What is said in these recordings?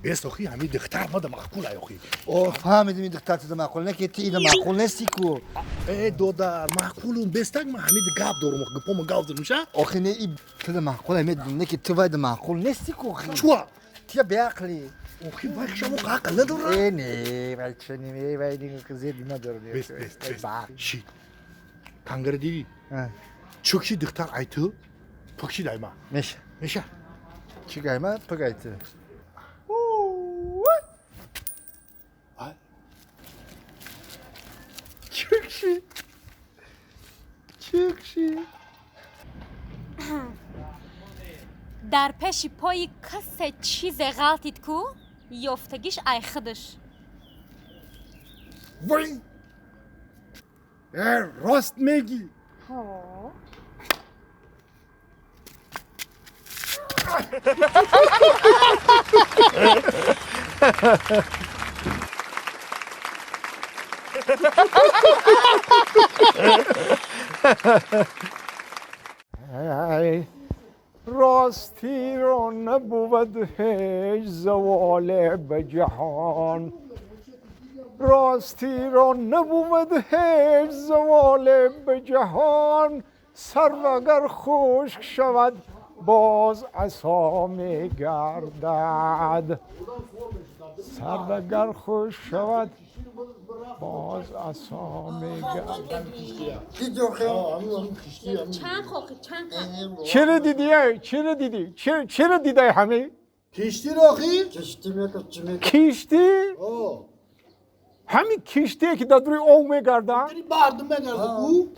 بس آخی همین دختر ما ده معقول آخی فهمیدم این دختر تو معقول نه که تی ده معقول نیستی کو دودر معقولون بستک ما همین گاب دارم گپام گاو دارم شه آخی نه این تو ده معقول همین نه که تو ده معقول نیستی کو آخی چوا تیا بیاقلی آخی وای شما عقل نداره نه بچه نیمه وای دیگه که زیادی نداره بس شی کنگر دیدی چوکشی دختر ایتو پکشی دایما میشه چی گایما پگایته چکشی در پیش پای کس چیز غلطید کو یافتگیش ای خودش وای راست میگی راستی رو نبود هیچ زوال به جهان راستی رو نبود هیچ زوال به جهان سر اگر خشک شود باز عصا می گردد سر اگر خشک شود باز عصا می گردد چند خوخی چند چرا دیدی چرا دیدی همه کشتی راخی کشتی همین کشتی که در روی او میگردن داری بردم میگرده او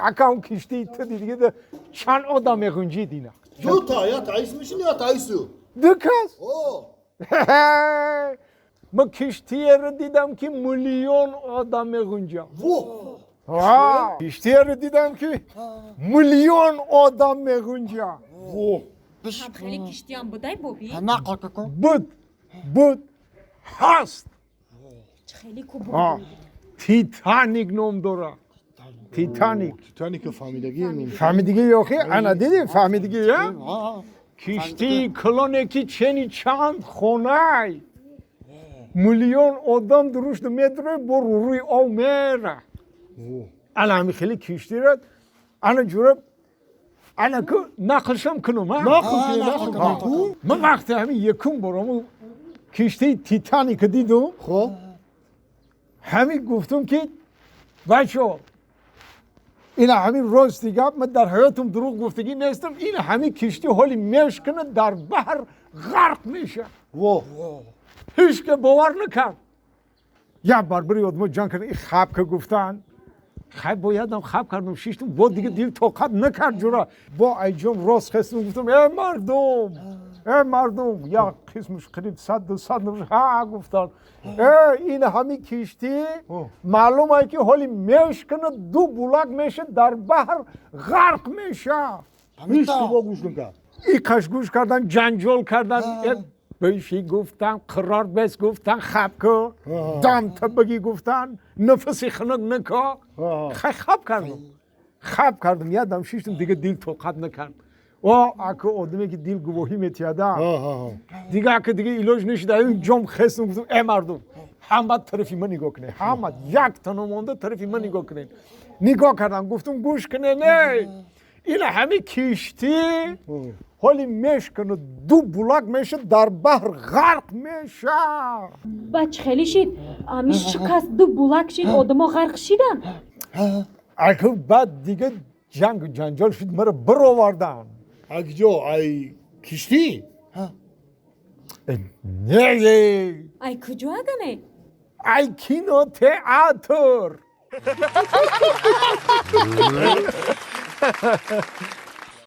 اکا اون کشتی تو دیگه ده چند آدم میگنجی دینا دو تا یا تایس میشین یا تایسو دو کس من کشتی رو دیدم که میلیون آدم میگنجا کشتی رو دیدم که میلیون آدم میگنجا خیلی کشتی هم بودای بابی بود هست خیلی کو بود تیتانیک نام داره تیتانیک فهمیدگی فهمیدگی یاخی انا دیدی فهمیدگی یا کشتی کلونکی چنی چند خونه میلیون آدم دروش میدره برو روی او میره انا همی خیلی کشتی رد انا جورب انا که نقلشم کنم نقل من وقتی همی یکم برام کشتی تیتانیک دیدم خب همی گفتم که بچه این همین راستی گپ من در حیاتم دروغ گفتگی نیستم این همین کشتی حالی میشکنه در بحر غرق میشه هیچ که باور نکرد یه بار بری آدم جان کردن این خواب که گفتن خواب بایدم خواب کردم شیشتم با دیگه دیل طاقت نکرد جورا با ایجام راست خستم گفتم ای مردم یا قسمش خرید 100 ها گفتن این همین کشتی معلومه که حالی میشکنه دو بلاک میشه در بحر غرق میشه هیچ که با گوش نکرد ای کش گوش کردن جنجال کردن بهشی گفتن قرار بس گفتن خواب که دم تبگی گفتن نفسی خنک نکا خواب کردم یادم شیشتم دیگه دیل طاقت نکرد اکه آدمی که دیل گواهی میتیاده دیگه ایلاج نشده این جام خستم گفتم ای مردم همه طرفی من نگاه کنه همه یک تنها مانده طرفی من نگاه کنه نگاه کردم گفتم گوش کنه نه این همه کشتی حالی میشکنه دو بلاک میشه در بحر غرق میشه بچه خیلی شید امیش شکست دو بلاک شید آدم ها غرق شیدن اگه بعد دیگه جنگ جنجال شد مرا برآوردن اگه جو ای کشتی نه ای کجا اگنه ای کینو تئاتر